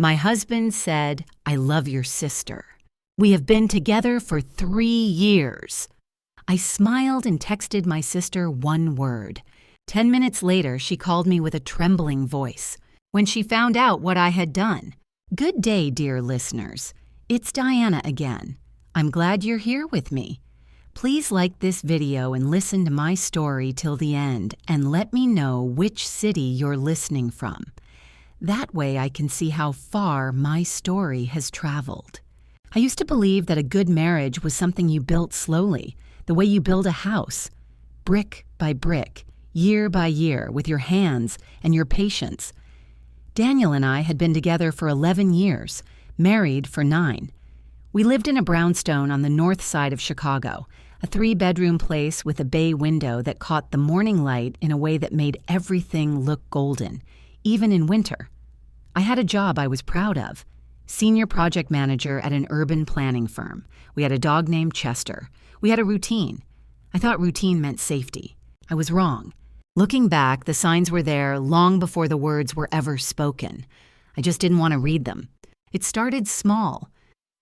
My husband said, "I love your sister. We have been together for 3 years." I smiled and texted my sister one word. 10 minutes later, she called me with a trembling voice when she found out what I had done. Good day, dear listeners. It's Diana again. I'm glad you're here with me. Please like this video and listen to my story till the end and let me know which city you're listening from. That way I can see how far my story has traveled. I used to believe that a good marriage was something you built slowly, the way you build a house, brick by brick, year by year, with your hands and your patience. Daniel and I had been together for 11 years, married for 9. We lived in a brownstone on the north side of Chicago, a 3-bedroom place with a bay window that caught the morning light in a way that made everything look golden, even in winter. I had a job I was proud of, senior project manager at an urban planning firm. We had a dog named Chester. We had a routine. I thought routine meant safety. I was wrong. Looking back, the signs were there long before the words were ever spoken. I just didn't want to read them. It started small,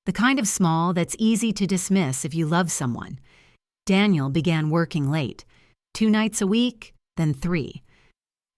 the kind of small that's easy to dismiss if you love someone. Daniel began working late, 2 nights a week, then 3.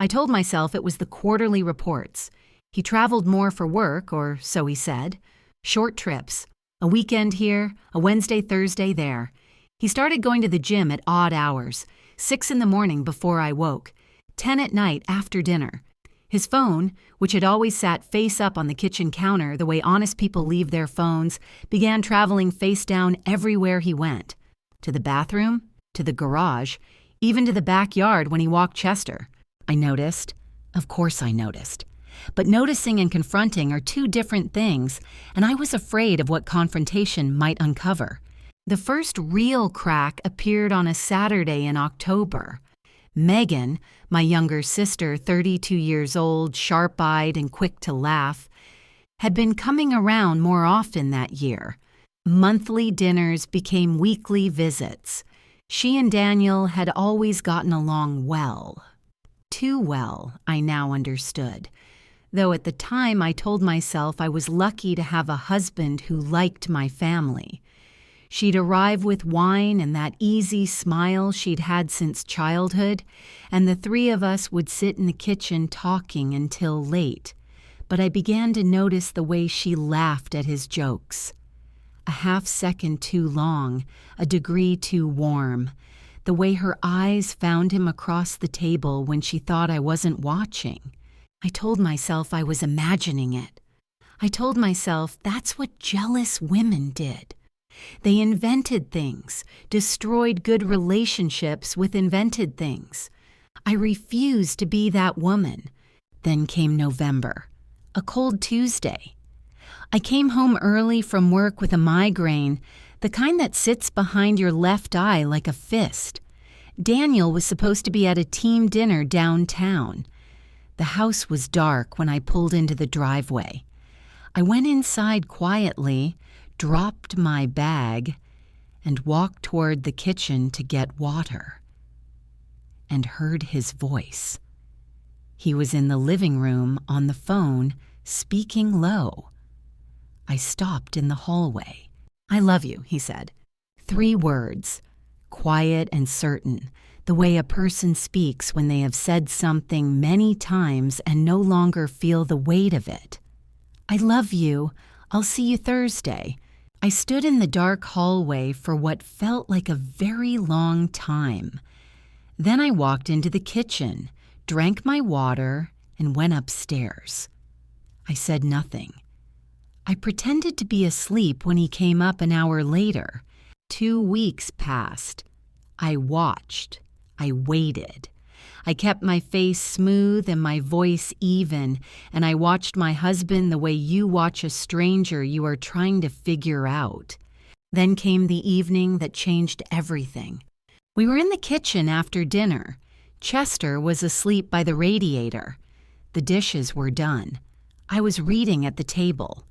I told myself it was the quarterly reports. He traveled more for work, or so he said. Short trips, a weekend here, a Wednesday, Thursday there. He started going to the gym at odd hours, 6 in the morning before I woke, 10 at night after dinner. His phone, which had always sat face up on the kitchen counter the way honest people leave their phones, began traveling face down everywhere he went. To the bathroom, to the garage, even to the backyard when he walked Chester. I noticed. Of course I noticed. But noticing and confronting are 2 different things, and I was afraid of what confrontation might uncover. The first real crack appeared on a Saturday in October. Megan, my younger sister, 32 years old, sharp-eyed and quick to laugh, had been coming around more often that year. Monthly dinners became weekly visits. She and Daniel had always gotten along well. Too well, I now understood. Though at the time I told myself I was lucky to have a husband who liked my family. She'd arrive with wine and that easy smile she'd had since childhood, and the 3 of us would sit in the kitchen talking until late. But I began to notice the way she laughed at his jokes. A half-second too long, a degree too warm. The way her eyes found him across the table when she thought I wasn't watching. I told myself I was imagining it. I told myself that's what jealous women did. They invented things, destroyed good relationships with invented things. I refused to be that woman. Then came November, a cold Tuesday. I came home early from work with a migraine, the kind that sits behind your left eye like a fist. Daniel was supposed to be at a team dinner downtown. The house was dark when I pulled into the driveway. I went inside quietly, dropped my bag, and walked toward the kitchen to get water. And heard his voice. He was in the living room on the phone, speaking low. I stopped in the hallway. "I love you," he said. 3 words, quiet and certain, the way a person speaks when they have said something many times and no longer feel the weight of it. "I love you. I'll see you Thursday." I stood in the dark hallway for what felt like a very long time. Then I walked into the kitchen, drank my water, and went upstairs. I said nothing. I pretended to be asleep when he came up an hour later. 2 weeks passed. I watched. I waited. I kept my face smooth and my voice even, and I watched my husband the way you watch a stranger you are trying to figure out. Then came the evening that changed everything. We were in the kitchen after dinner. Chester was asleep by the radiator. The dishes were done. I was reading at the table.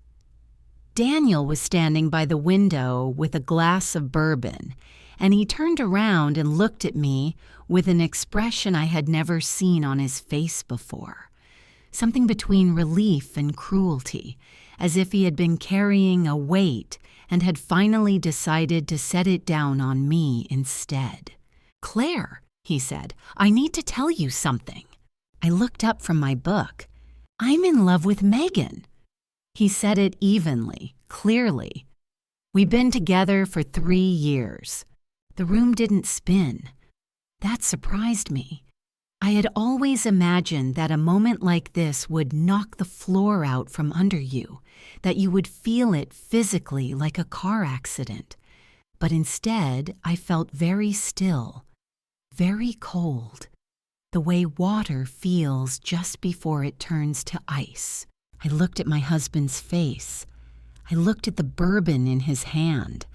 Daniel was standing by the window with a glass of bourbon, and he turned around and looked at me with an expression I had never seen on his face before. something between relief and cruelty, as if he had been carrying a weight and had finally decided to set it down on me instead. "Claire," he said, "I need to tell you something." I looked up from my book. "I'm in love with Megan." He said it evenly, clearly. "We've been together for 3 years." The room didn't spin. That surprised me. I had always imagined that a moment like this would knock the floor out from under you, that you would feel it physically like a car accident. But instead, I felt very still, very cold, the way water feels just before it turns to ice. I looked at my husband's face. I looked at the bourbon in his hand.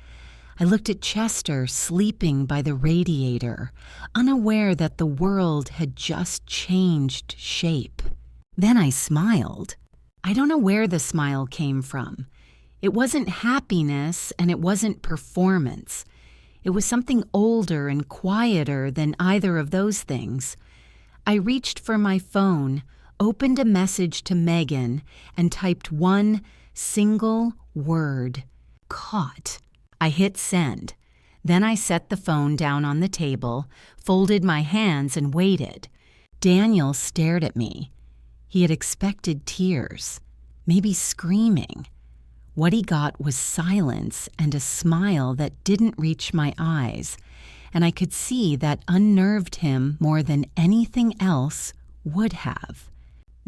I looked at Chester sleeping by the radiator, unaware that the world had just changed shape. Then I smiled. I don't know where the smile came from. It wasn't happiness and it wasn't performance. It was something older and quieter than either of those things. I reached for my phone, opened a message to Megan, and typed one single word: caught. I hit send. Then I set the phone down on the table, folded my hands, and waited. Daniel stared at me. He had expected tears, maybe screaming. What he got was silence and a smile that didn't reach my eyes, and I could see that unnerved him more than anything else would have.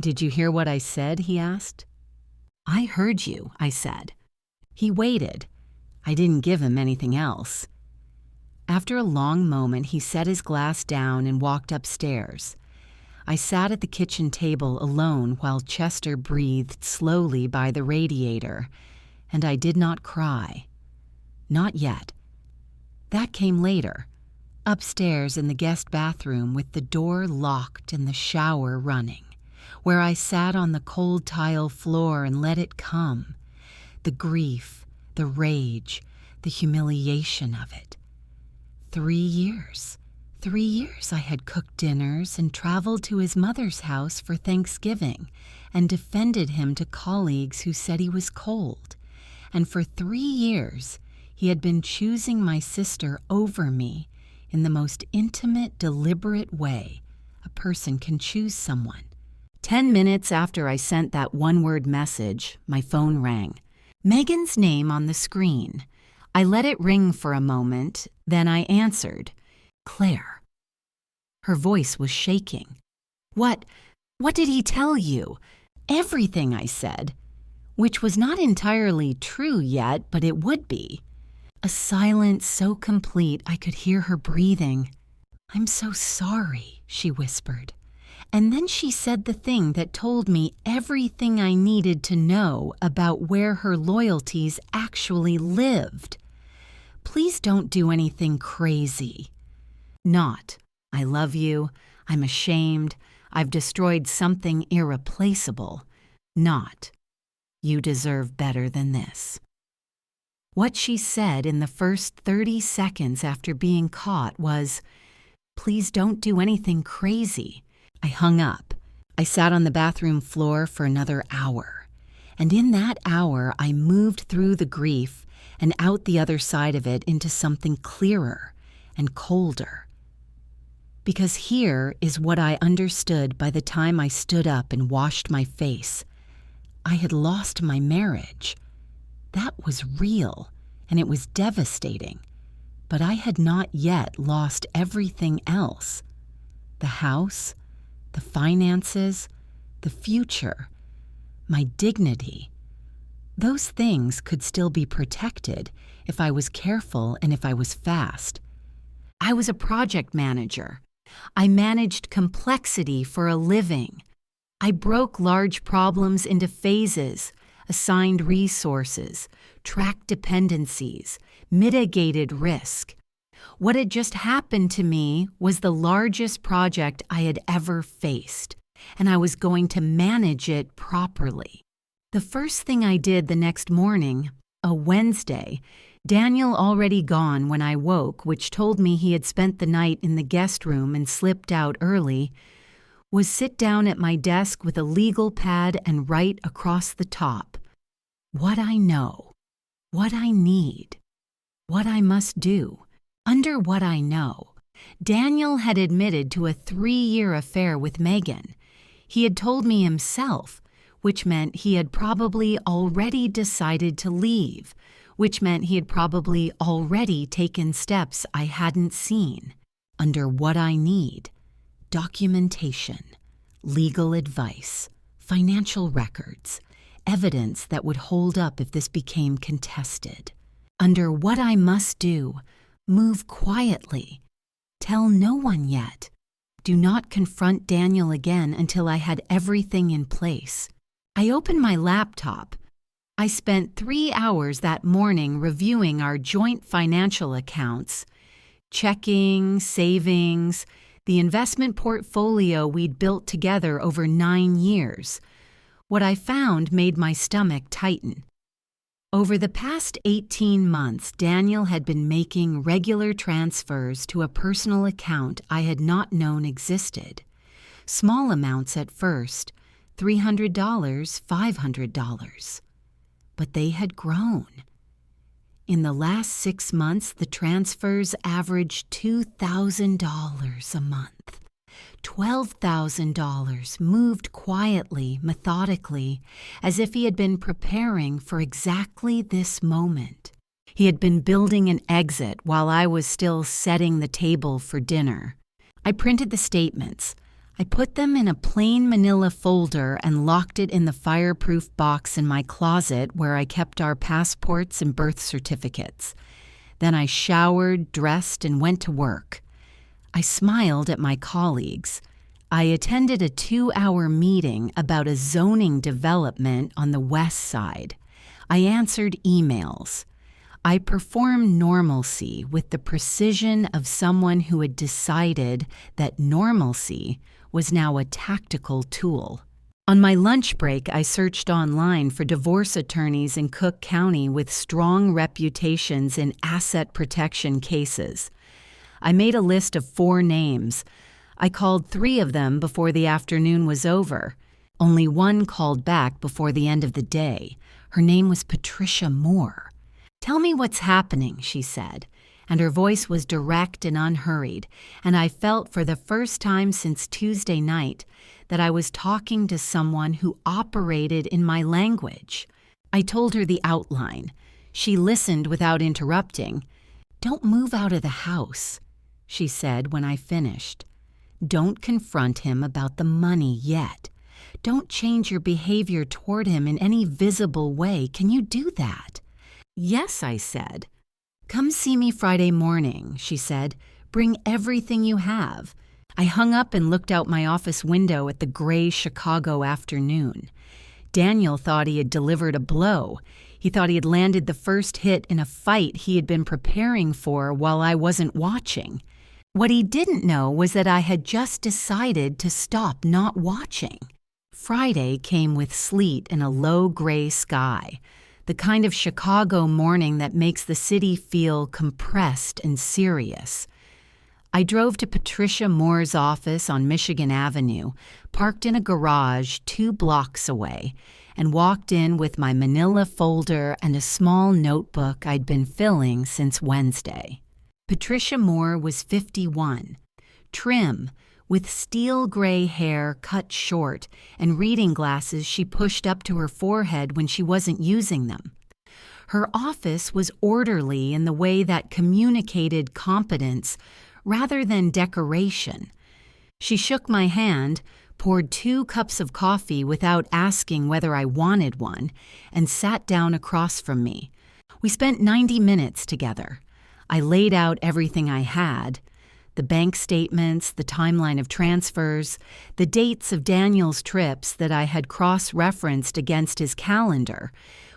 "Did you hear what I said?" he asked. "I heard you," I said. He waited. I didn't give him anything else. After a long moment, he set his glass down and walked upstairs. I sat at the kitchen table alone while Chester breathed slowly by the radiator, and I did not cry. Not yet. That came later, upstairs in the guest bathroom with the door locked and the shower running, where I sat on the cold tile floor and let it come. The grief, the rage, the humiliation of it. 3 years. 3 years I had cooked dinners and traveled to his mother's house for Thanksgiving and defended him to colleagues who said he was cold. And for 3 years, he had been choosing my sister over me in the most intimate, deliberate way a person can choose someone. 10 minutes after I sent that one-word message, my phone rang. Megan's name on the screen. I let it ring for a moment, then I answered, "Claire." Her voice was shaking. What did he tell you?" "Everything," I said, which was not entirely true yet, but it would be. A silence so complete I could hear her breathing. "I'm so sorry," she whispered. And then she said the thing that told me everything I needed to know about where her loyalties actually lived. "Please don't do anything crazy." Not, "I love you, I'm ashamed, I've destroyed something irreplaceable." Not, "You deserve better than this." What she said in the first 30 seconds after being caught was, "Please don't do anything crazy." I hung up. I sat on the bathroom floor for another hour. And in that hour, I moved through the grief and out the other side of it into something clearer and colder. Because here is what I understood by the time I stood up and washed my face. I had lost my marriage. That was real, and it was devastating. But I had not yet lost everything else. The house, the finances, the future, my dignity. Those things could still be protected if I was careful and if I was fast. I was a project manager. I managed complexity for a living. I broke large problems into phases, assigned resources, tracked dependencies, mitigated risk. What had just happened to me was the largest project I had ever faced, and I was going to manage it properly. The first thing I did the next morning, a Wednesday, Daniel already gone when I woke, which told me he had spent the night in the guest room and slipped out early, was sit down at my desk with a legal pad and write across the top, what I know, what I need, what I must do. Under what I know, Daniel had admitted to a 3-year affair with Megan. He had told me himself, which meant he had probably already decided to leave, which meant he had probably already taken steps I hadn't seen. Under what I need, documentation, legal advice, financial records, evidence that would hold up if this became contested. Under what I must do, move quietly. Tell no one yet. Do not confront Daniel again until I had everything in place. I opened my laptop. I spent 3 hours that morning reviewing our joint financial accounts, checking, savings, the investment portfolio we'd built together over 9 years. What I found made my stomach tighten. Over the past 18 months, Daniel had been making regular transfers to a personal account I had not known existed. Small amounts at first, $300, $500. But they had grown. In the last 6 months, the transfers averaged $2,000 a month. $12,000 moved quietly, methodically, as if he had been preparing for exactly this moment. He had been building an exit while I was still setting the table for dinner. I printed the statements. I put them in a plain manila folder and locked it in the fireproof box in my closet where I kept our passports and birth certificates. Then I showered, dressed, and went to work. I smiled at my colleagues. I attended a 2-hour meeting about a zoning development on the west side. I answered emails. I performed normalcy with the precision of someone who had decided that normalcy was now a tactical tool. On my lunch break, I searched online for divorce attorneys in Cook County with strong reputations in asset protection cases. I made a list of 4 names. I called 3 of them before the afternoon was over. Only one called back before the end of the day. Her name was Patricia Moore. "Tell me what's happening," she said, and her voice was direct and unhurried, and I felt for the first time since Tuesday night that I was talking to someone who operated in my language. I told her the outline. She listened without interrupting. "Don't move out of the house," she said when I finished. "Don't confront him about the money yet. Don't change your behavior toward him in any visible way. Can you do that?" "Yes," I said. "Come see me Friday morning," she said. "Bring everything you have." I hung up and looked out my office window at the gray Chicago afternoon. Daniel thought he had delivered a blow. He thought he had landed the first hit in a fight he had been preparing for while I wasn't watching. What he didn't know was that I had just decided to stop not watching. Friday came with sleet and a low gray sky, the kind of Chicago morning that makes the city feel compressed and serious. I drove to Patricia Moore's office on Michigan Avenue, parked in a garage 2 blocks away, and walked in with my manila folder and a small notebook I'd been filling since Wednesday. Patricia Moore was 51, trim, with steel gray hair cut short and reading glasses she pushed up to her forehead when she wasn't using them. Her office was orderly in the way that communicated competence rather than decoration. She shook my hand, poured 2 cups of coffee without asking whether I wanted one, and sat down across from me. We spent 90 minutes together. I laid out everything I had: the bank statements, the timeline of transfers, the dates of Daniel's trips that I had cross-referenced against his calendar,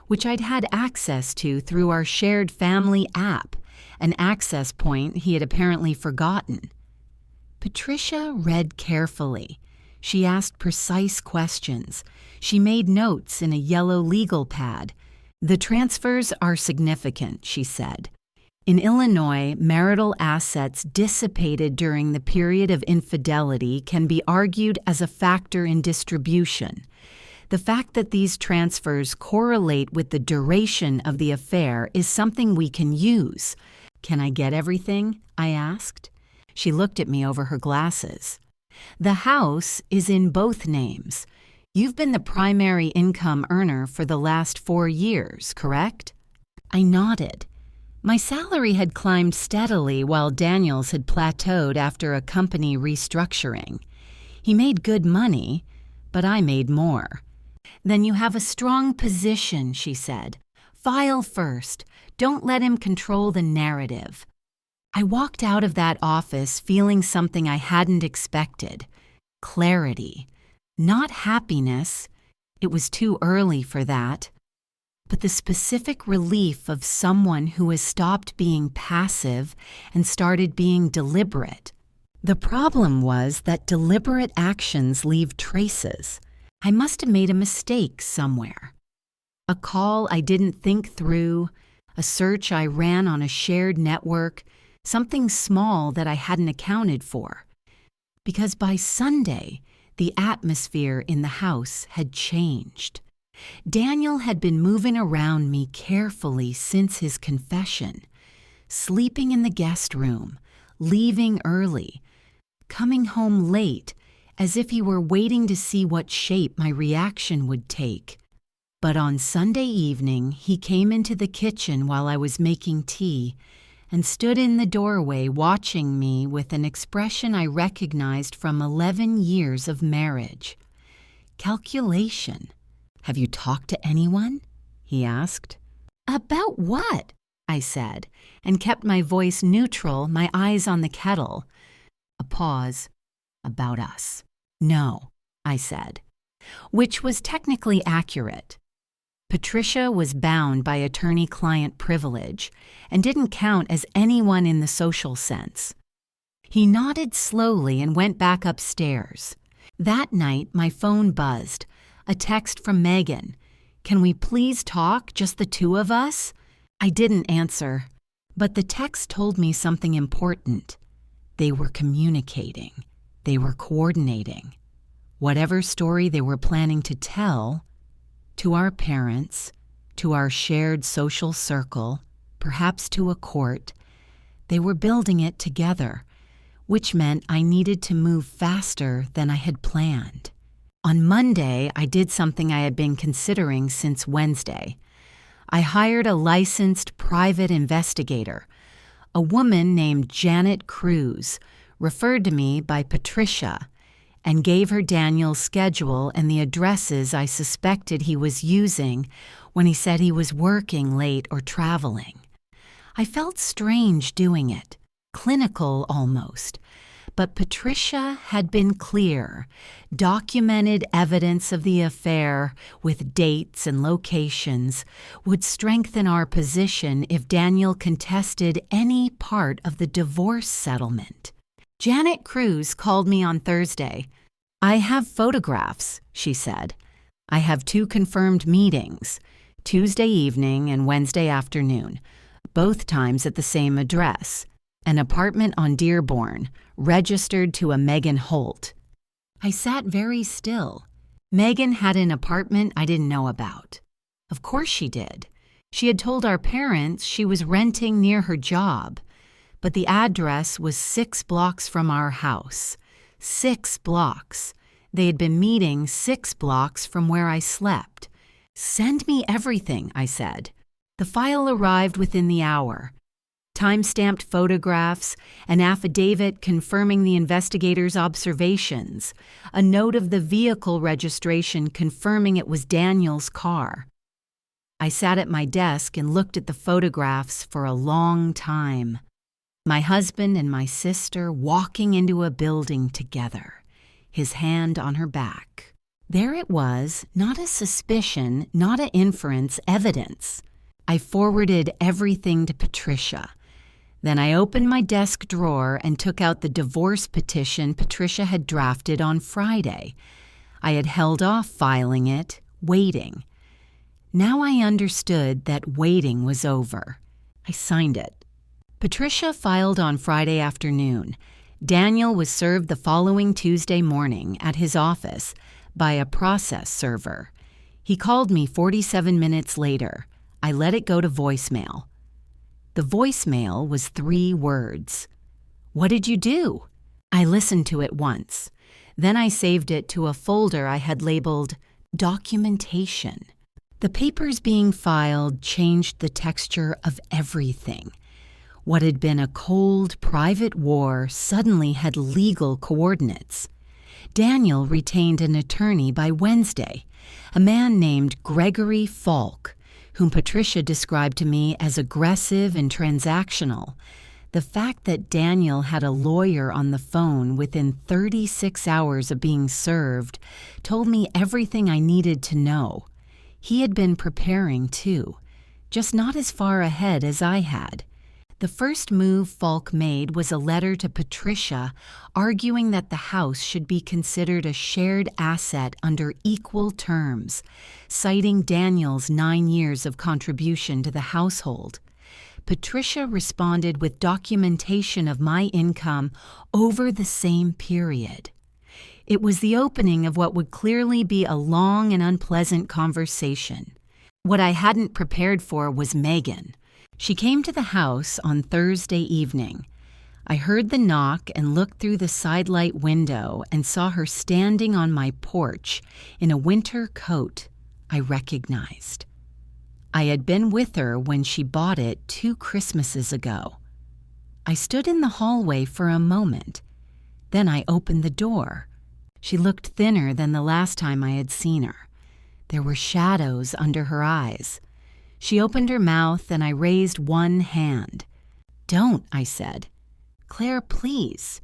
which I'd had access to through our shared family app, an access point he had apparently forgotten. Patricia read carefully. She asked precise questions. She made notes in a yellow legal pad. "The transfers are significant," she said. In Illinois, marital assets dissipated during the period of infidelity can be argued as a factor in distribution. The fact that these transfers correlate with the duration of the affair is something we can use. "Can I get everything?" I asked. She looked at me over her glasses. "The house is in both names. You've been the primary income earner for the last 4 years, correct?" I nodded. My salary had climbed steadily while Daniel's had plateaued after a company restructuring. He made good money, but I made more. "Then you have a strong position," she said. "File first. Don't let him control the narrative." I walked out of that office feeling something I hadn't expected. Clarity. Not happiness. It was too early for that. But the specific relief of someone who has stopped being passive and started being deliberate. The problem was that deliberate actions leave traces. I must have made a mistake somewhere. A call I didn't think through, a search I ran on a shared network, something small that I hadn't accounted for. Because by Sunday, the atmosphere in the house had changed. Daniel had been moving around me carefully since his confession, sleeping in the guest room, leaving early, coming home late, as if he were waiting to see what shape my reaction would take. But on Sunday evening, he came into the kitchen while I was making tea and stood in the doorway watching me with an expression I recognized from 11 years of marriage. Calculation. "Have you talked to anyone?" he asked. "About what?" I said, and kept my voice neutral, my eyes on the kettle. A pause. "About us." "No," I said, which was technically accurate. Patricia was bound by attorney-client privilege and didn't count as anyone in the social sense. He nodded slowly and went back upstairs. That night, my phone buzzed. A text from Megan. "Can we please talk, just the two of us?" I didn't answer, but the text told me something important. They were communicating. They were coordinating. Whatever story they were planning to tell, to our parents, to our shared social circle, perhaps to a court, they were building it together, which meant I needed to move faster than I had planned. On Monday, I did something I had been considering since Wednesday. I hired a licensed private investigator, a woman named Janet Cruz, referred to me by Patricia, and gave her Daniel's schedule and the addresses I suspected he was using when he said he was working late or traveling. I felt strange doing it, clinical almost. But Patricia had been clear. Documented evidence of the affair with dates and locations would strengthen our position if Daniel contested any part of the divorce settlement. Janet Cruz called me on Thursday. "I have photographs," she said. "I have 2 confirmed meetings, Tuesday evening and Wednesday afternoon, both times at the same address. An apartment on Dearborn, registered to a Megan Holt." I sat very still. Megan had an apartment I didn't know about. Of course she did. She had told our parents she was renting near her job, but the address was 6 blocks from our house. 6 blocks. They had been meeting 6 blocks from where I slept. "Send me everything," I said. The file arrived within the hour. Time-stamped photographs, an affidavit confirming the investigator's observations, a note of the vehicle registration confirming it was Daniel's car. I sat at my desk and looked at the photographs for a long time. My husband and my sister walking into a building together, his hand on her back. There it was, not a suspicion, not an inference, evidence. I forwarded everything to Patricia. Then I opened my desk drawer and took out the divorce petition Patricia had drafted on Friday. I had held off filing it, waiting. Now I understood that waiting was over. I signed it. Patricia filed on Friday afternoon. Daniel was served the following Tuesday morning at his office by a process server. He called me 47 minutes later. I let it go to voicemail. The voicemail was 3 words. "What did you do?" I listened to it once. Then I saved it to a folder I had labeled Documentation. The papers being filed changed the texture of everything. What had been a cold, private war suddenly had legal coordinates. Daniel retained an attorney by Wednesday, a man named Gregory Falk, whom Patricia described to me as aggressive and transactional. The fact that Daniel had a lawyer on the phone within 36 hours of being served told me everything I needed to know. He had been preparing too, just not as far ahead as I had. The first move Falk made was a letter to Patricia arguing that the house should be considered a shared asset under equal terms, citing Daniel's 9 years of contribution to the household. Patricia responded with documentation of my income over the same period. It was the opening of what would clearly be a long and unpleasant conversation. What I hadn't prepared for was Megan. She came to the house on Thursday evening. I heard the knock and looked through the sidelight window and saw her standing on my porch in a winter coat I recognized. I had been with her when she bought it 2 Christmases ago. I stood in the hallway for a moment. Then I opened the door. She looked thinner than the last time I had seen her. There were shadows under her eyes. She opened her mouth and I raised one hand. "Don't," I said. "Claire, please."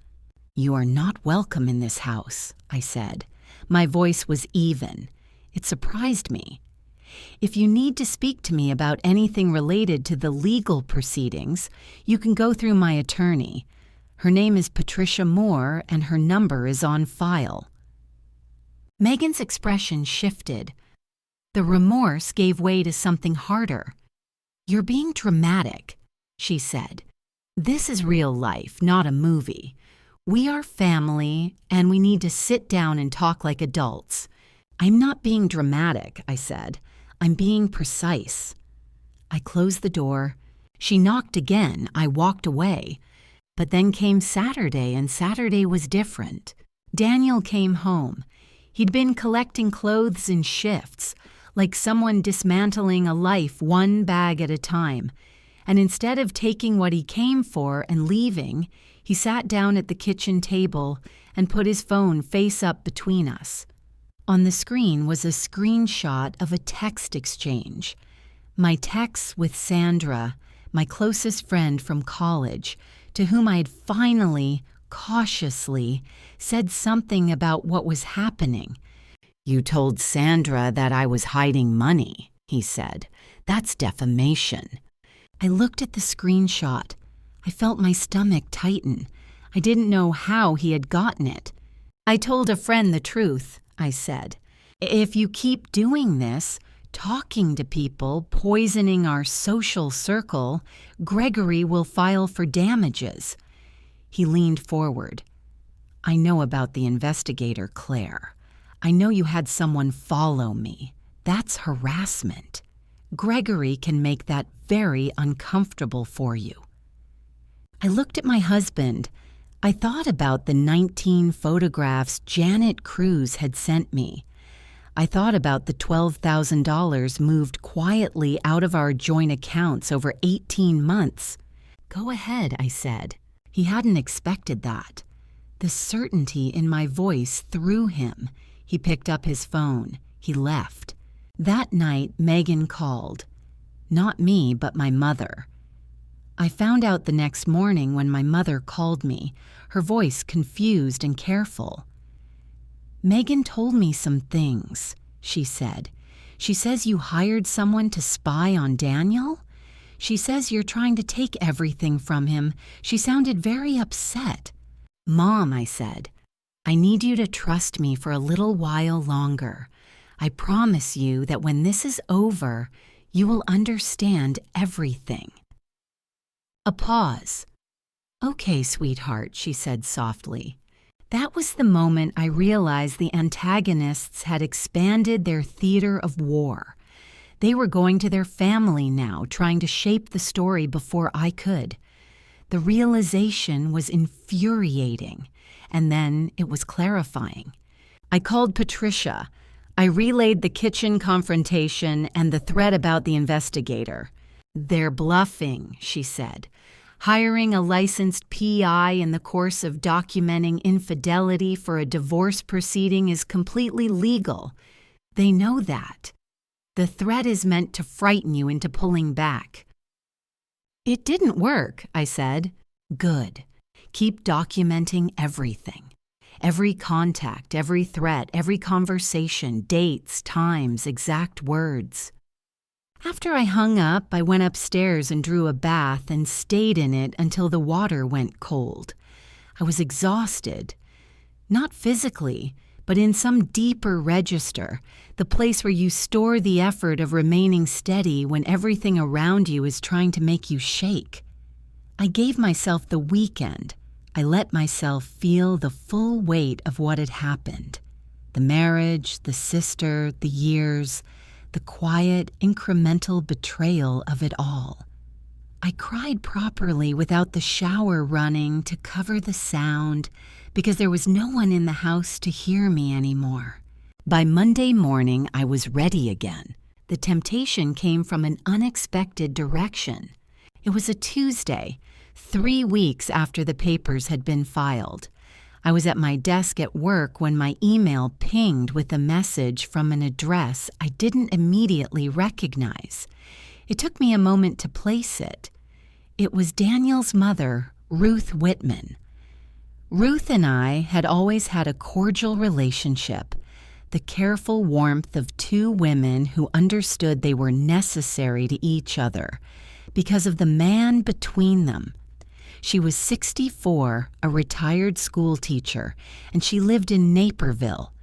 "You are not welcome in this house," I said. My voice was even. It surprised me. "If you need to speak to me about anything related to the legal proceedings, you can go through my attorney. Her name is Patricia Moore and her number is on file." Megan's expression shifted. The remorse gave way to something harder. "You're being dramatic," she said. "This is real life, not a movie. We are family, and we need to sit down and talk like adults." "I'm not being dramatic," I said. "I'm being precise." I closed the door. She knocked again. I walked away. But then came Saturday, and Saturday was different. Daniel came home. He'd been collecting clothes in shifts, like someone dismantling a life one bag at a time. And instead of taking what he came for and leaving, he sat down at the kitchen table and put his phone face up between us. On the screen was a screenshot of a text exchange. My texts with Sandra, my closest friend from college, to whom I had finally, cautiously, said something about what was happening. "You told Sandra that I was hiding money," he said. "That's defamation." I looked at the screenshot. I felt my stomach tighten. I didn't know how he had gotten it. "I told a friend the truth," I said. "If you keep doing this, talking to people, poisoning our social circle, Gregory will file for damages." He leaned forward. "I know about the investigator, Claire. I know you had someone follow me. That's harassment. Gregory can make that very uncomfortable for you." I looked at my husband. I thought about the 19 photographs Janet Cruz had sent me. I thought about the $12,000 moved quietly out of our joint accounts over 18 months. "Go ahead," I said. He hadn't expected that. The certainty in my voice threw him. He picked up his phone. He left. That night, Megan called. Not me, but my mother. I found out the next morning when my mother called me, her voice confused and careful. "Megan told me some things," she said. "She says you hired someone to spy on Daniel? She says you're trying to take everything from him. She sounded very upset." "Mom," I said, "I need you to trust me for a little while longer. I promise you that when this is over, you will understand everything." A pause. "Okay, sweetheart," she said softly. That was the moment I realized the antagonists had expanded their theater of war. They were going to their family now, trying to shape the story before I could. The realization was infuriating, and then it was clarifying. I called Patricia. I relayed the kitchen confrontation and the threat about the investigator. "They're bluffing," she said. "Hiring a licensed PI in the course of documenting infidelity for a divorce proceeding is completely legal. They know that. The threat is meant to frighten you into pulling back." "It didn't work," I said. "Good. Keep documenting everything. Every contact, every threat, every conversation, dates, times, exact words." After I hung up, I went upstairs and drew a bath and stayed in it until the water went cold. I was exhausted. Not physically, but in some deeper register, the place where you store the effort of remaining steady when everything around you is trying to make you shake. I gave myself the weekend. I let myself feel the full weight of what had happened. The marriage, the sister, the years, the quiet, incremental betrayal of it all. I cried properly without the shower running to cover the sound because there was no one in the house to hear me anymore. By Monday morning, I was ready again. The temptation came from an unexpected direction. It was a Tuesday, 3 weeks after the papers had been filed. I was at my desk at work when my email pinged with a message from an address I didn't immediately recognize. It took me a moment to place it. It was Daniel's mother, Ruth Whitman. Ruth and I had always had a cordial relationship, the careful warmth of two women who understood they were necessary to each other because of the man between them. She was 64, a retired school teacher, and she lived in Naperville.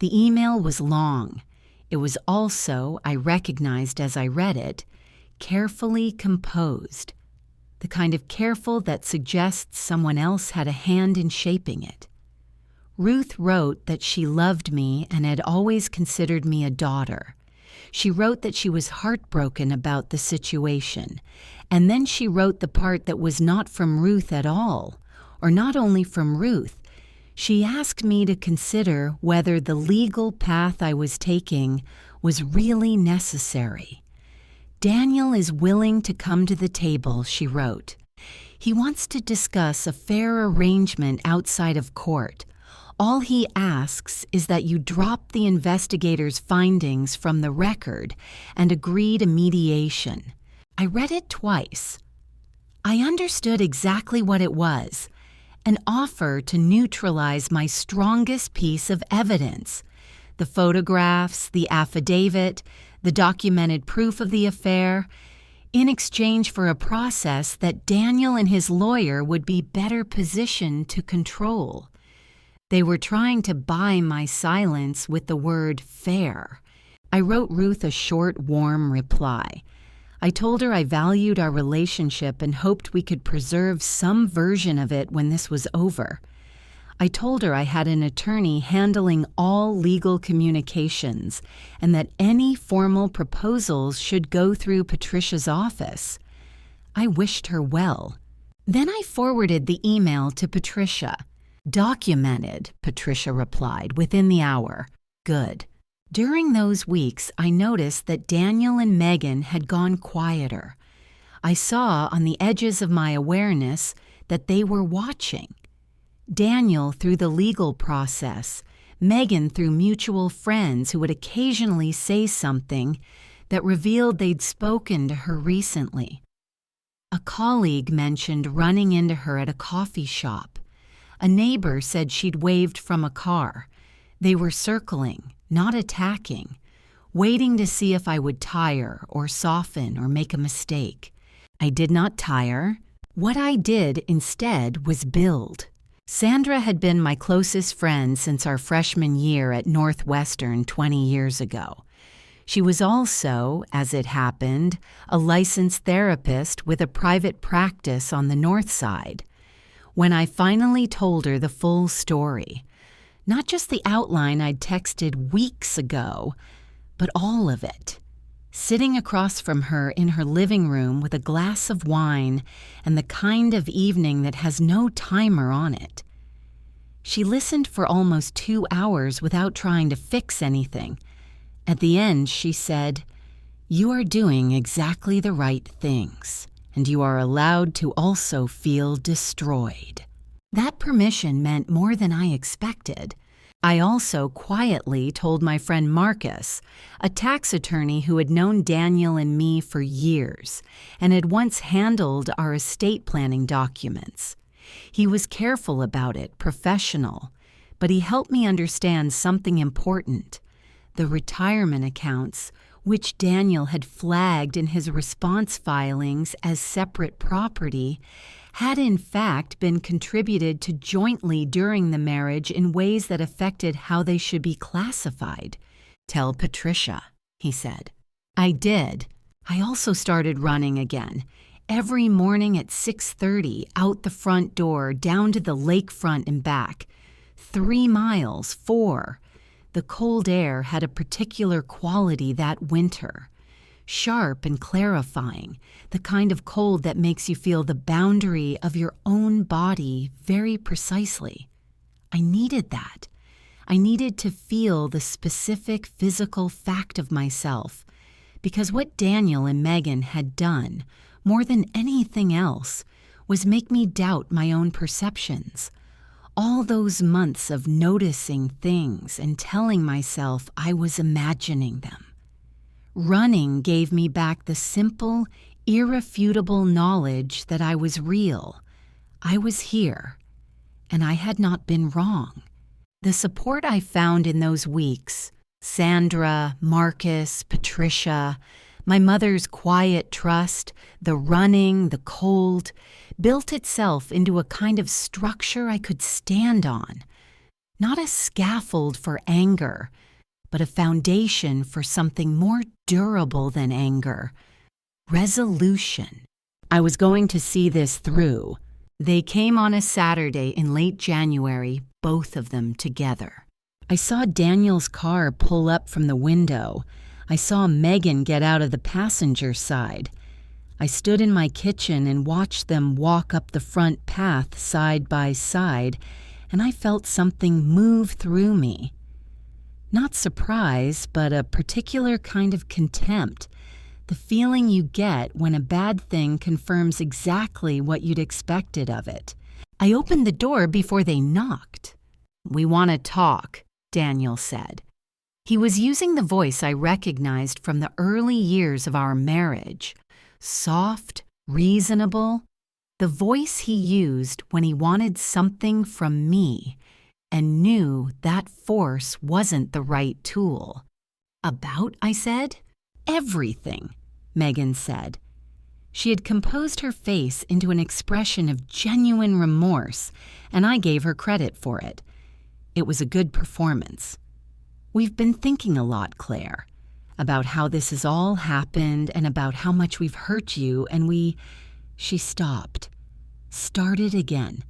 The email was long. It was also, I recognized as I read it, carefully composed. The kind of careful that suggests someone else had a hand in shaping it. Ruth wrote that she loved me and had always considered me a daughter. She wrote that she was heartbroken about the situation, and then she wrote the part that was not from Ruth at all, or not only from Ruth. She asked me to consider whether the legal path I was taking was really necessary. "Daniel is willing to come to the table," she wrote. "He wants to discuss a fair arrangement outside of court. All he asks is that you drop the investigator's findings from the record and agree to mediation." I read it twice. I understood exactly what it was, an offer to neutralize my strongest piece of evidence. The photographs, the affidavit, the documented proof of the affair, in exchange for a process that Daniel and his lawyer would be better positioned to control. They were trying to buy my silence with the word fair. I wrote Ruth a short, warm reply. I told her I valued our relationship and hoped we could preserve some version of it when this was over. I told her I had an attorney handling all legal communications and that any formal proposals should go through Patricia's office. I wished her well. Then I forwarded the email to Patricia. "Documented," Patricia replied, "within the hour." Good. During those weeks, I noticed that Daniel and Megan had gone quieter. I saw on the edges of my awareness that they were watching. Daniel through the legal process, Megan through mutual friends who would occasionally say something that revealed they'd spoken to her recently. A colleague mentioned running into her at a coffee shop. A neighbor said she'd waved from a car. They were circling, not attacking, waiting to see if I would tire or soften or make a mistake. I did not tire. What I did instead was build. Sandra had been my closest friend since our freshman year at Northwestern 20 years ago. She was also, as it happened, a licensed therapist with a private practice on the North Side. When I finally told her the full story, not just the outline I'd texted weeks ago, but all of it, sitting across from her in her living room with a glass of wine and the kind of evening that has no timer on it. She listened for almost 2 hours without trying to fix anything. At the end, she said, "You are doing exactly the right things, and you are allowed to also feel destroyed." That permission meant more than I expected. I also quietly told my friend Marcus, a tax attorney who had known Daniel and me for years and had once handled our estate planning documents. He was careful about it, professional, but he helped me understand something important. The retirement accounts, which Daniel had flagged in his response filings as separate property, had in fact been contributed to jointly during the marriage in ways that affected how they should be classified. "Tell Patricia," he said. I did. I also started running again. Every morning at 6:30, out the front door, down to the lakefront and back. 3 miles, 4. The cold air had a particular quality that winter. Sharp and clarifying, the kind of cold that makes you feel the boundary of your own body very precisely. I needed that. I needed to feel the specific physical fact of myself, because what Daniel and Megan had done, more than anything else, was make me doubt my own perceptions. All those months of noticing things and telling myself I was imagining them. Running gave me back the simple, irrefutable knowledge that I was real. I was here, and I had not been wrong. The support I found in those weeks, Sandra, Marcus, Patricia, my mother's quiet trust, the running, the cold, built itself into a kind of structure I could stand on. Not a scaffold for anger, but a foundation for something more durable than anger. Resolution. I was going to see this through. They came on a Saturday in late January, both of them together. I saw Daniel's car pull up from the window. I saw Megan get out of the passenger side. I stood in my kitchen and watched them walk up the front path side by side, and I felt something move through me. Not surprise, but a particular kind of contempt. The feeling you get when a bad thing confirms exactly what you'd expected of it. I opened the door before they knocked. "We want to talk," Daniel said. He was using the voice I recognized from the early years of our marriage. Soft, reasonable. The voice he used when he wanted something from me and knew that force wasn't the right tool. "About?" I said. "Everything," Megan said. She had composed her face into an expression of genuine remorse, and I gave her credit for it. It was a good performance. "We've been thinking a lot, Claire, about how this has all happened and about how much we've hurt you, and She stopped. Started again.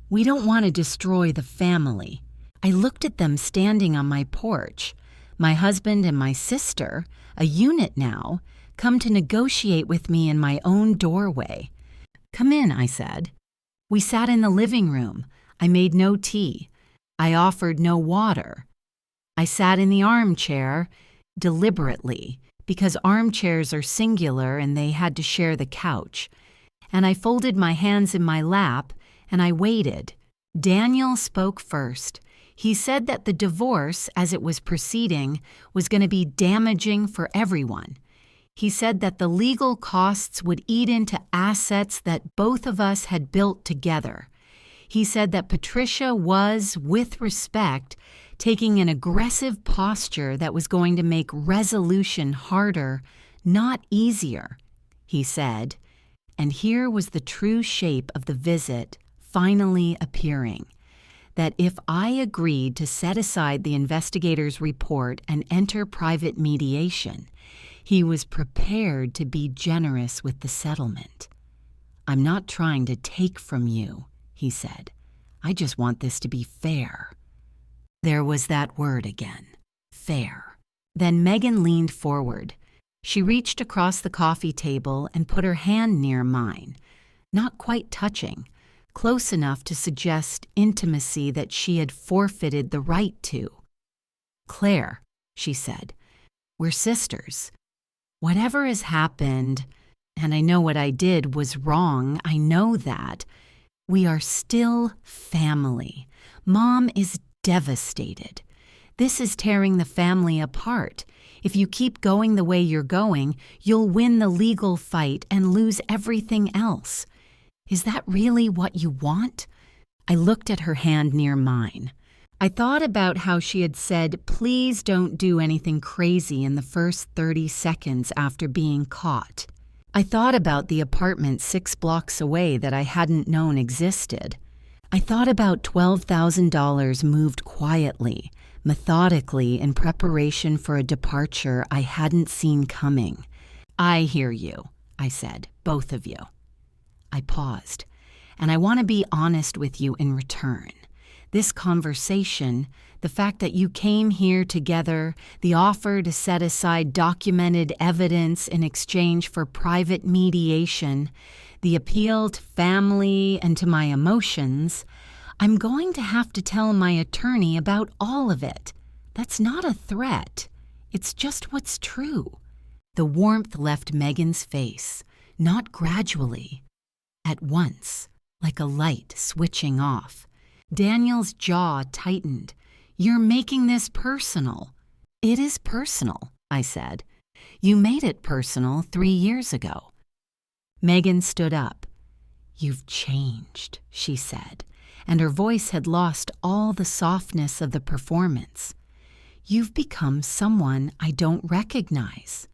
"We don't want to destroy the family." I looked at them standing on my porch. My husband and my sister, a unit now, come to negotiate with me in my own doorway. "Come in," I said. We sat in the living room. I made no tea. I offered no water. I sat in the armchair, deliberately, because armchairs are singular and they had to share the couch. And I folded my hands in my lap, and I waited. Daniel spoke first. He said that the divorce, as it was proceeding, was going to be damaging for everyone. He said that the legal costs would eat into assets that both of us had built together. He said that Patricia was, with respect, taking an aggressive posture that was going to make resolution harder, not easier. He said, and here was the true shape of the visit finally appearing, that if I agreed to set aside the investigator's report and enter private mediation, he was prepared to be generous with the settlement. "I'm not trying to take from you," he said. "I just want this to be fair." There was that word again, fair. Then Megan leaned forward. She reached across the coffee table and put her hand near mine, not quite touching, close enough to suggest intimacy that she had forfeited the right to. "Claire," she said, "we're sisters. Whatever has happened, and I know what I did was wrong, I know that, we are still family. Mom is devastated. This is tearing the family apart. If you keep going the way you're going, you'll win the legal fight and lose everything else. Is that really what you want?" I looked at her hand near mine. I thought about how she had said, "Please don't do anything crazy" in the first 30 seconds after being caught. I thought about the apartment 6 blocks away that I hadn't known existed. I thought about $12,000 moved quietly, methodically in preparation for a departure I hadn't seen coming. "I hear you," I said, "both of you." I paused, and I want to be honest with you in return. This conversation, the fact that you came here together, the offer to set aside documented evidence in exchange for private mediation, the appeal to family and to my emotions, I'm going to have to tell my attorney about all of it. That's not a threat. It's just what's true. The warmth left Megan's face, not gradually, at once, like a light switching off. Daniel's jaw tightened. "You're making this personal." "It is personal," I said. "You made it personal 3 years ago." Megan stood up. "You've changed," she said, and her voice had lost all the softness of the performance. "You've become someone I don't recognize."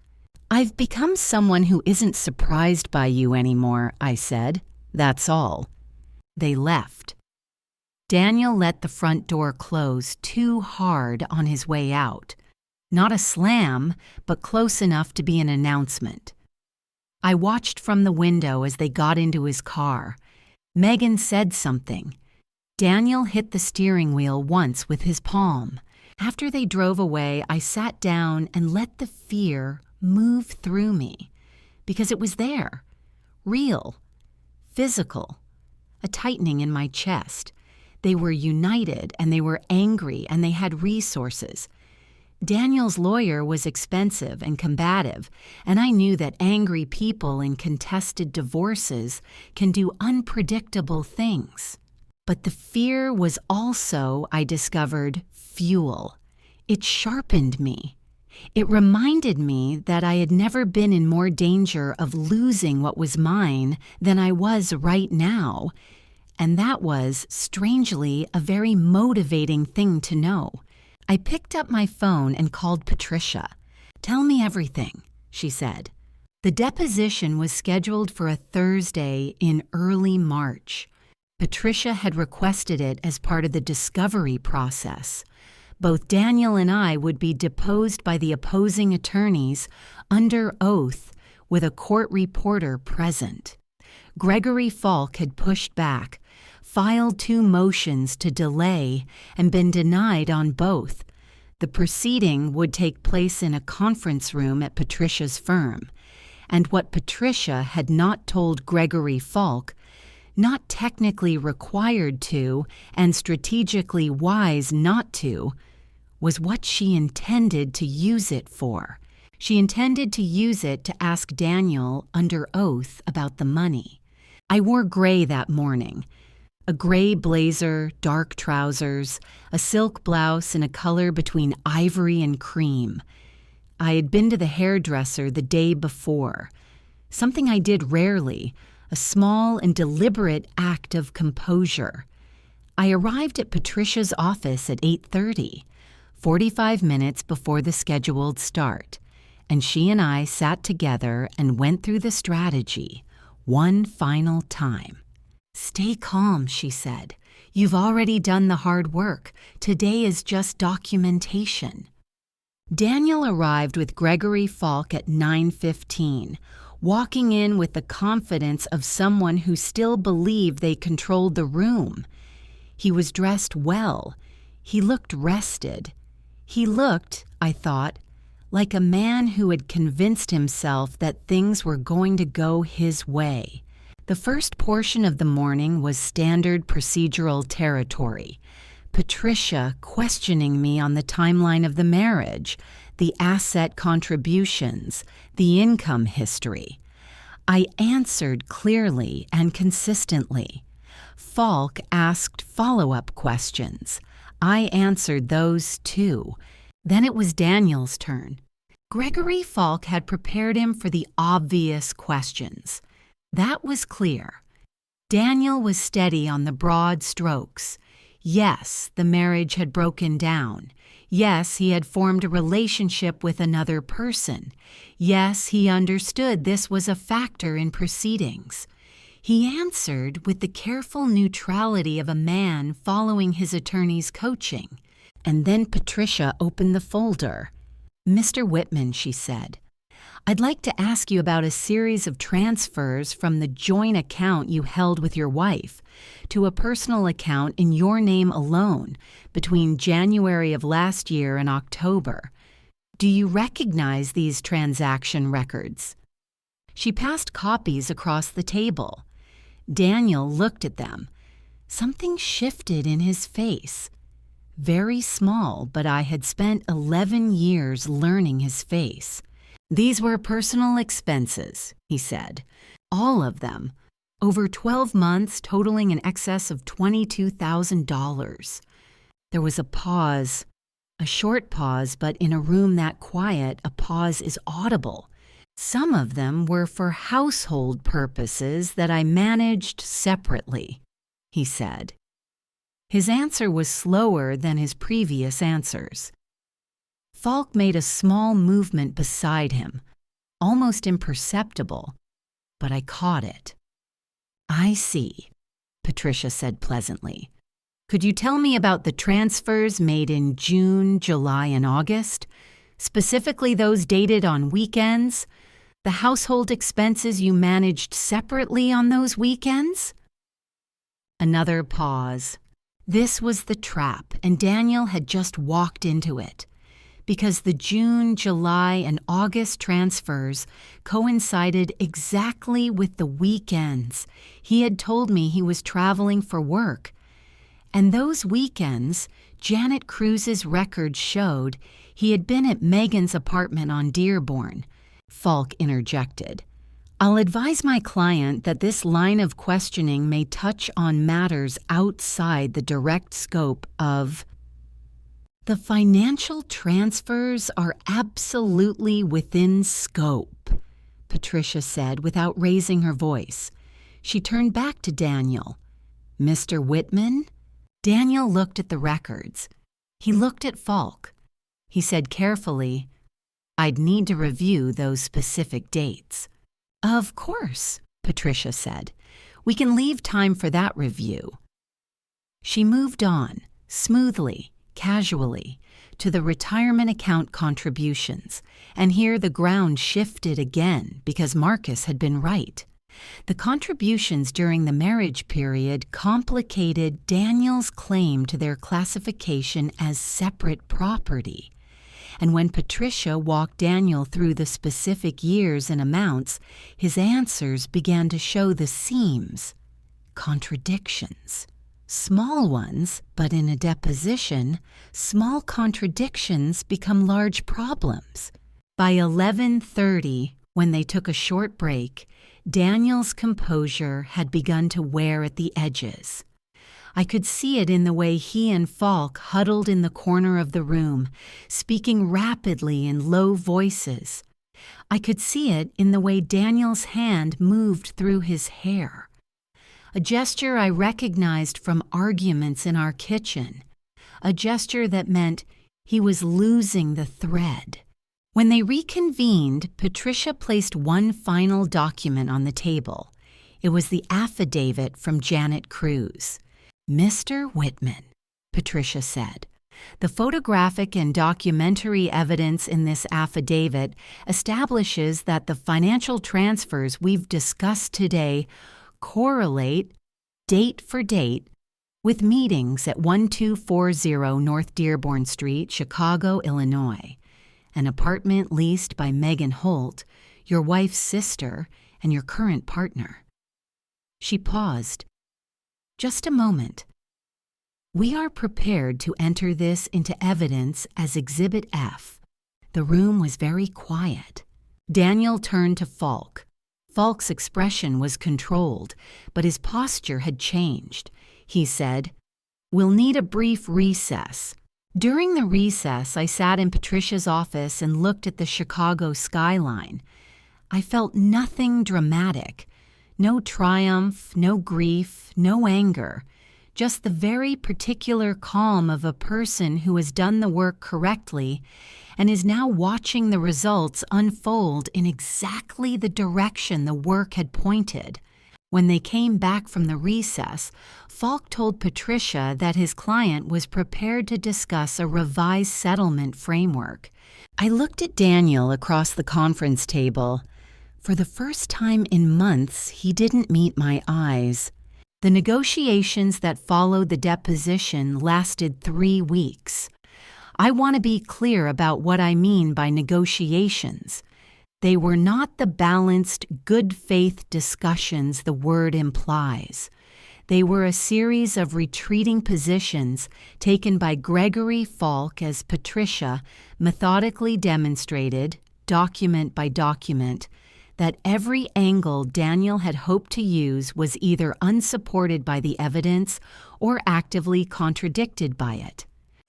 "I've become someone who isn't surprised by you anymore," I said. "That's all." They left. Daniel let the front door close too hard on his way out. Not a slam, but close enough to be an announcement. I watched from the window as they got into his car. Megan said something. Daniel hit the steering wheel once with his palm. After they drove away, I sat down and let the fear move through me, because it was there, real, physical, a tightening in my chest. They were united, and they were angry, and they had resources. Daniel's lawyer was expensive and combative, and I knew that angry people in contested divorces can do unpredictable things. But the fear was also, I discovered, fuel. It sharpened me. It reminded me that I had never been in more danger of losing what was mine than I was right now. And that was, strangely, a very motivating thing to know. I picked up my phone and called Patricia. "Tell me everything," she said. The deposition was scheduled for a Thursday in early March. Patricia had requested it as part of the discovery process. Both Daniel and I would be deposed by the opposing attorneys under oath with a court reporter present. Gregory Falk had pushed back, filed 2 motions to delay, and been denied on both. The proceeding would take place in a conference room at Patricia's firm, and what Patricia had not told Gregory Falk, not technically required to and strategically wise not to, was what she intended to use it for. She intended to use it to ask Daniel under oath about the money. I wore gray that morning. A gray blazer, dark trousers, a silk blouse in a color between ivory and cream. I had been to the hairdresser the day before, something I did rarely, a small and deliberate act of composure. I arrived at Patricia's office at 8:30, 45 minutes before the scheduled start, and she and I sat together and went through the strategy one final time. "Stay calm," she said. You've already done the hard work. Today is just documentation. Daniel arrived with Gregory Falk at 9:15, walking in with the confidence of someone who still believed they controlled the room. He was dressed well. He looked rested. He looked, I thought, like a man who had convinced himself that things were going to go his way. The first portion of the morning was standard procedural territory. Patricia questioning me on the timeline of the marriage, the asset contributions, the income history. I answered clearly and consistently. Falk asked follow-up questions. I answered those too. Then it was Daniel's turn. Gregory Falk had prepared him for the obvious questions. That was clear. Daniel was steady on the broad strokes. Yes, the marriage had broken down. Yes, he had formed a relationship with another person. Yes, he understood this was a factor in proceedings. He answered with the careful neutrality of a man following his attorney's coaching. And then Patricia opened the folder. "Mr. Whitman," she said, "I'd like to ask you about a series of transfers from the joint account you held with your wife to a personal account in your name alone between January of last year and October. Do you recognize these transaction records?" She passed copies across the table. Daniel looked at them. Something shifted in his face. Very small, but I had spent 11 years learning his face. "These were personal expenses," he said. "All of them. Over 12 months, totaling in excess of $22,000. There was a pause. A short pause, but in a room that quiet, a pause is audible. Some of them were for household purposes that I managed separately," he said. His answer was slower than his previous answers. Falk made a small movement beside him, almost imperceptible, but I caught it. "I see," Patricia said pleasantly. "Could you tell me about the transfers made in June, July, and August? Specifically those dated on weekends? The household expenses you managed separately on those weekends?" Another pause. This was the trap, and Daniel had just walked into it. Because the June, July, and August transfers coincided exactly with the weekends. He had told me he was traveling for work. And those weekends, Janet Cruz's records showed he had been at Megan's apartment on Dearborn. Falk interjected. "I'll advise my client that this line of questioning may touch on matters outside the direct scope of..." "The financial transfers are absolutely within scope," Patricia said without raising her voice. She turned back to Daniel. "Mr. Whitman?" Daniel looked at the records. He looked at Falk. He said carefully, "I'd need to review those specific dates." "Of course," Patricia said. "We can leave time for that review." She moved on, smoothly, casually, to the retirement account contributions, and here the ground shifted again because Marcus had been right. The contributions during the marriage period complicated Daniel's claim to their classification as separate property. And when Patricia walked Daniel through the specific years and amounts, his answers began to show the seams, contradictions. Small ones, but in a deposition, small contradictions become large problems. By 11:30, when they took a short break, Daniel's composure had begun to wear at the edges. I could see it in the way he and Falk huddled in the corner of the room, speaking rapidly in low voices. I could see it in the way Daniel's hand moved through his hair. A gesture I recognized from arguments in our kitchen. A gesture that meant he was losing the thread. When they reconvened, Patricia placed one final document on the table. It was the affidavit from Janet Cruz. "Mr. Whitman," Patricia said, "the photographic and documentary evidence in this affidavit establishes that the financial transfers we've discussed today correlate, date for date, with meetings at 1240 North Dearborn Street, Chicago, Illinois, an apartment leased by Megan Holt, your wife's sister, and your current partner." She paused. "Just a moment. We are prepared to enter this into evidence as Exhibit F." The room was very quiet. Daniel turned to Falk. Falk's expression was controlled, but his posture had changed. He said, "We'll need a brief recess." During the recess, I sat in Patricia's office and looked at the Chicago skyline. I felt nothing dramatic. No triumph, no grief, no anger. Just the very particular calm of a person who has done the work correctly and is now watching the results unfold in exactly the direction the work had pointed. When they came back from the recess, Falk told Patricia that his client was prepared to discuss a revised settlement framework. I looked at Daniel across the conference table. For the first time in months, he didn't meet my eyes. The negotiations that followed the deposition lasted 3 weeks. I want to be clear about what I mean by negotiations. They were not the balanced, good-faith discussions the word implies. They were a series of retreating positions taken by Gregory Falk as Patricia methodically demonstrated, document by document, that every angle Daniel had hoped to use was either unsupported by the evidence or actively contradicted by it.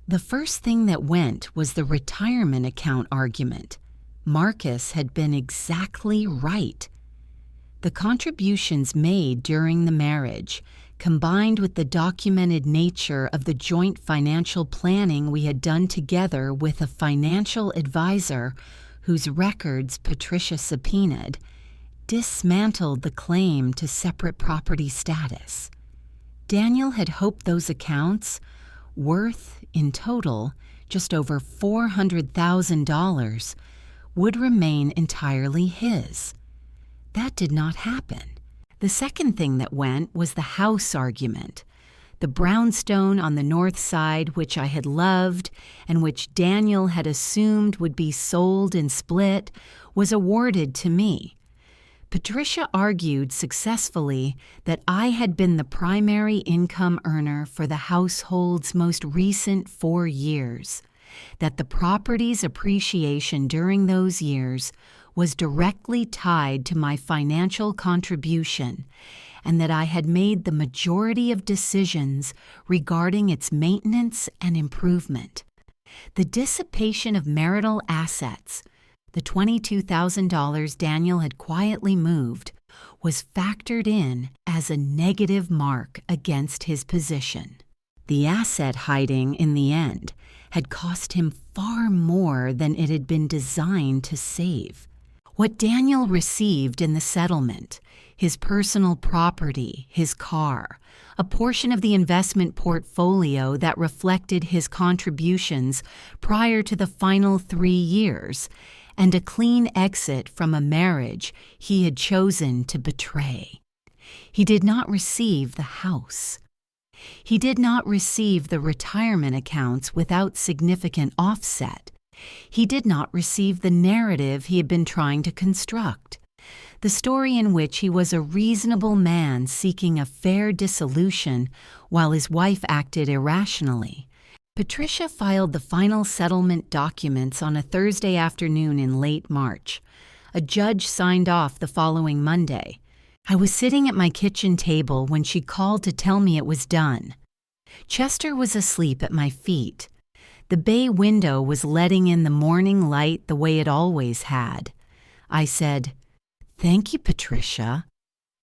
The first thing that went was the retirement account argument. Marcus had been exactly right. The contributions made during the marriage, combined with the documented nature of the joint financial planning we had done together with a financial advisor whose records Patricia subpoenaed, dismantled the claim to separate property status. Daniel had hoped those accounts, worth, in total, just over $400,000, would remain entirely his. That did not happen. The second thing that went was the house argument. The brownstone on the north side, which I had loved and which Daniel had assumed would be sold and split, was awarded to me. Patricia argued successfully that I had been the primary income earner for the household's most recent 4 years, that the property's appreciation during those years was directly tied to my financial contribution, and that I had made the majority of decisions regarding its maintenance and improvement. The dissipation of marital assets, the $22,000 Daniel had quietly moved, was factored in as a negative mark against his position. The asset hiding, in the end, had cost him far more than it had been designed to save. What Daniel received in the settlement, his personal property, his car, a portion of the investment portfolio that reflected his contributions prior to the final 3 years, and a clean exit from a marriage he had chosen to betray. He did not receive the house. He did not receive the retirement accounts without significant offset. He did not receive the narrative he had been trying to construct, the story in which he was a reasonable man seeking a fair dissolution while his wife acted irrationally. Patricia filed the final settlement documents on a Thursday afternoon in late March. A judge signed off the following Monday. I was sitting at my kitchen table when she called to tell me it was done. Chester was asleep at my feet. The bay window was letting in the morning light the way it always had. I said, "Thank you, Patricia,"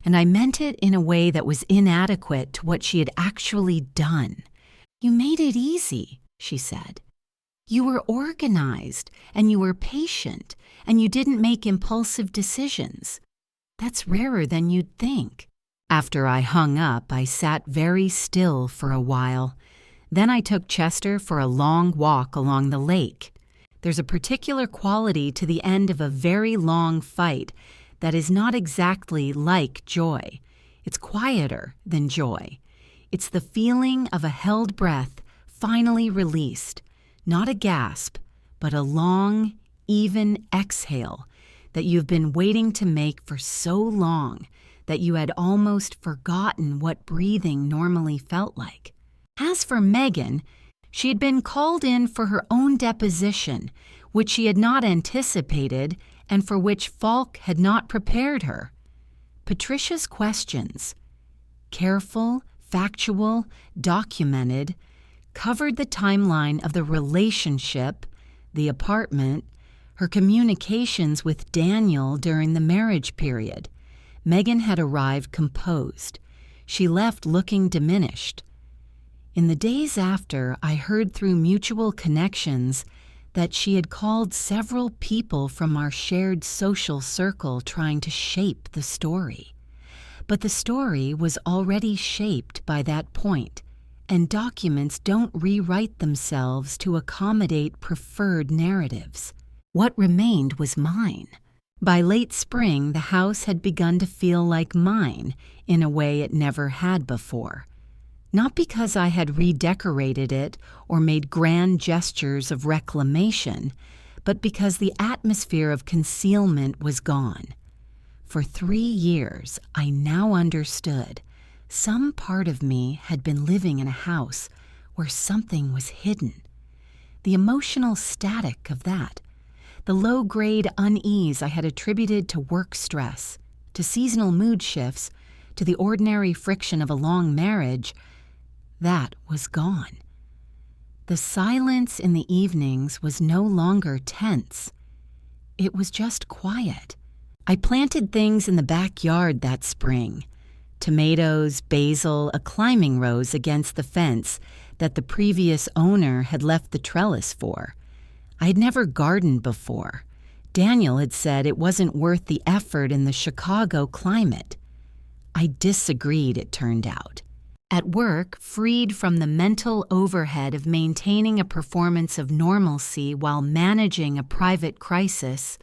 and I meant it in a way that was inadequate to what she had actually done. "You made it easy," she said. "You were organized, and you were patient, and you didn't make impulsive decisions. That's rarer than you'd think." After I hung up, I sat very still for a while. Then I took Chester for a long walk along the lake. There's a particular quality to the end of a very long fight that is not exactly like joy. It's quieter than joy. It's the feeling of a held breath finally released, not a gasp, but a long, even exhale that you've been waiting to make for so long that you had almost forgotten what breathing normally felt like. As for Megan, she had been called in for her own deposition, which she had not anticipated and for which Falk had not prepared her. Patricia's questions, careful, factual, documented, covered the timeline of the relationship, the apartment, her communications with Daniel during the marriage period. Megan had arrived composed. She left looking diminished. In the days after, I heard through mutual connections that she had called several people from our shared social circle trying to shape the story. But the story was already shaped by that point, and documents don't rewrite themselves to accommodate preferred narratives. What remained was mine. By late spring, the house had begun to feel like mine in a way it never had before. Not because I had redecorated it or made grand gestures of reclamation, but because the atmosphere of concealment was gone. For 3 years, I now understood. Some part of me had been living in a house where something was hidden. The emotional static of that, the low-grade unease I had attributed to work stress, to seasonal mood shifts, to the ordinary friction of a long marriage, that was gone. The silence in the evenings was no longer tense. It was just quiet. I planted things in the backyard that spring. Tomatoes, basil, a climbing rose against the fence that the previous owner had left the trellis for. I had never gardened before. Daniel had said it wasn't worth the effort in the Chicago climate. I disagreed, it turned out. At work, freed from the mental overhead of maintaining a performance of normalcy while managing a private crisis,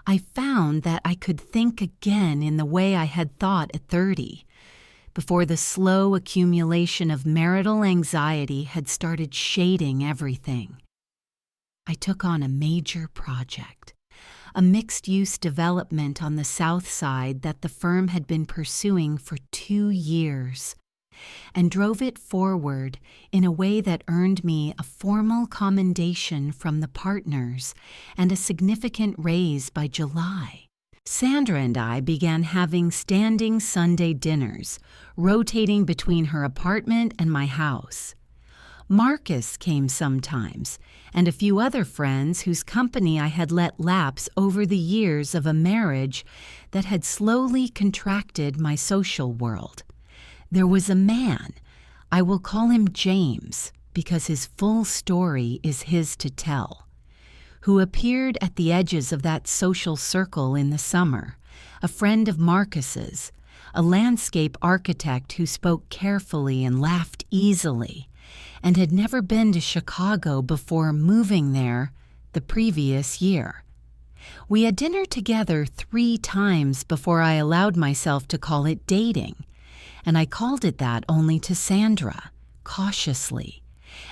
I found that I could think again in the way I had thought at 30, before the slow accumulation of marital anxiety had started shading everything. I took on a major project, a mixed-use development on the south side that the firm had been pursuing for 2 years, and drove it forward in a way that earned me a formal commendation from the partners and a significant raise by July. Sandra and I began having standing Sunday dinners, rotating between her apartment and my house. Marcus came sometimes, and a few other friends whose company I had let lapse over the years of a marriage that had slowly contracted my social world. There was a man, I will call him James, because his full story is his to tell, who appeared at the edges of that social circle in the summer, a friend of Marcus's, a landscape architect who spoke carefully and laughed easily, and had never been to Chicago before moving there the previous year. We had dinner together 3 times before I allowed myself to call it dating, and I called it that only to Sandra, cautiously,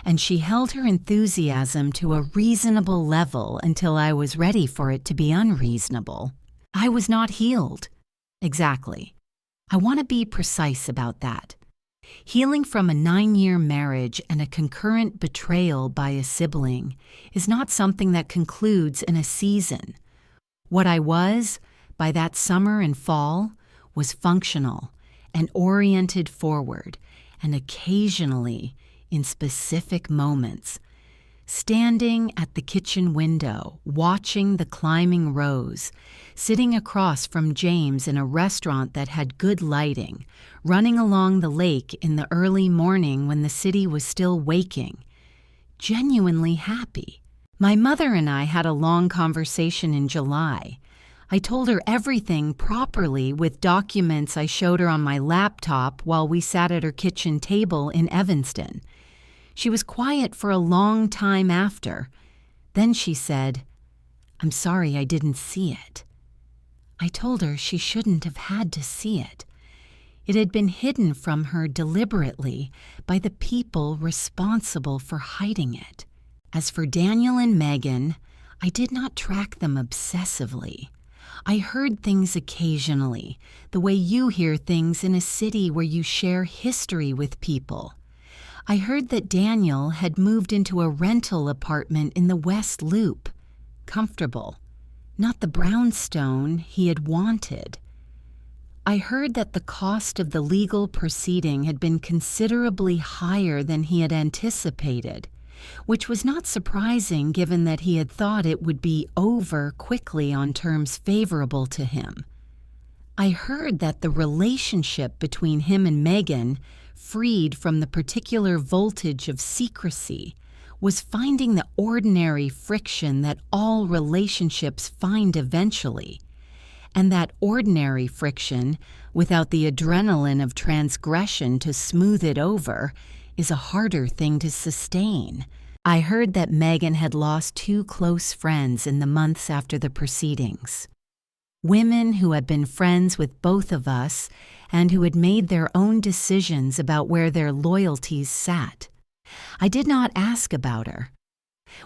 and she held her enthusiasm to a reasonable level until I was ready for it to be unreasonable. I was not healed. Exactly. I want to be precise about that. Healing from a 9-year marriage and a concurrent betrayal by a sibling is not something that concludes in a season. What I was, by that summer and fall, was functional and oriented forward, and occasionally, in specific moments, standing at the kitchen window, watching the climbing rose, sitting across from James in a restaurant that had good lighting, running along the lake in the early morning when the city was still waking, genuinely happy. My mother and I had a long conversation in July. I told her everything properly with documents I showed her on my laptop while we sat at her kitchen table in Evanston. She was quiet for a long time after. Then she said, "I'm sorry I didn't see it." I told her she shouldn't have had to see it. It had been hidden from her deliberately by the people responsible for hiding it. As for Daniel and Megan, I did not track them obsessively. I heard things occasionally, the way you hear things in a city where you share history with people. I heard that Daniel had moved into a rental apartment in the West Loop. Comfortable. Not the brownstone he had wanted. I heard that the cost of the legal proceeding had been considerably higher than he had anticipated, which was not surprising given that he had thought it would be over quickly on terms favorable to him. I heard that the relationship between him and Megan, freed from the particular voltage of secrecy, was finding the ordinary friction that all relationships find eventually, and that ordinary friction, without the adrenaline of transgression to smooth it over, is a harder thing to sustain. I heard that Megan had lost 2 close friends in the months after the proceedings. Women who had been friends with both of us and who had made their own decisions about where their loyalties sat. I did not ask about her.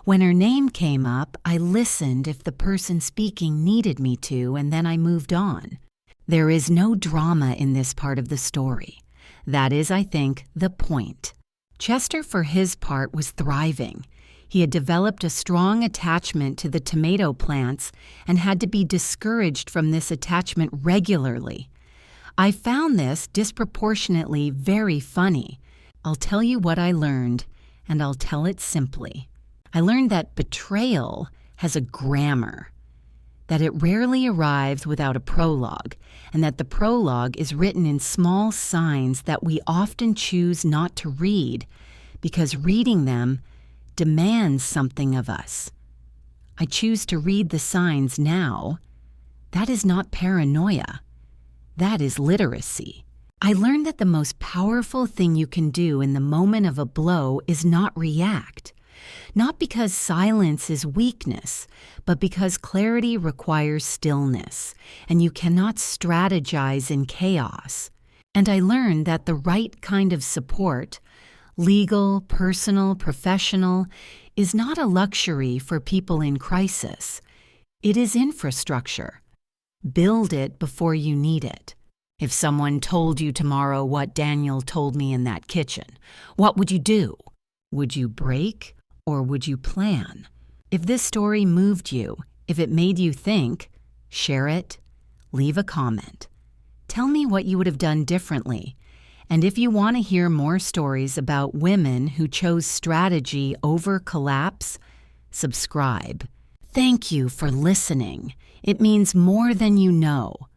When her name came up, I listened if the person speaking needed me to, and then I moved on. There is no drama in this part of the story. That is, I think, the point. Chester, for his part, was thriving. He had developed a strong attachment to the tomato plants and had to be discouraged from this attachment regularly. I found this disproportionately very funny. I'll tell you what I learned, and I'll tell it simply. I learned that betrayal has a grammar, that it rarely arrives without a prologue, and that the prologue is written in small signs that we often choose not to read because reading them demands something of us. I choose to read the signs now. That is not paranoia. That is literacy. I learned that the most powerful thing you can do in the moment of a blow is not react. Not because silence is weakness, but because clarity requires stillness, and you cannot strategize in chaos. And I learned that the right kind of support, legal, personal, professional, is not a luxury for people in crisis. It is infrastructure. Build it before you need it. If someone told you tomorrow what Daniel told me in that kitchen, what would you do? Would you break? Or would you plan? If this story moved you, if it made you think, share it, leave a comment. Tell me what you would have done differently. And if you want to hear more stories about women who chose strategy over collapse, subscribe. Thank you for listening. It means more than you know.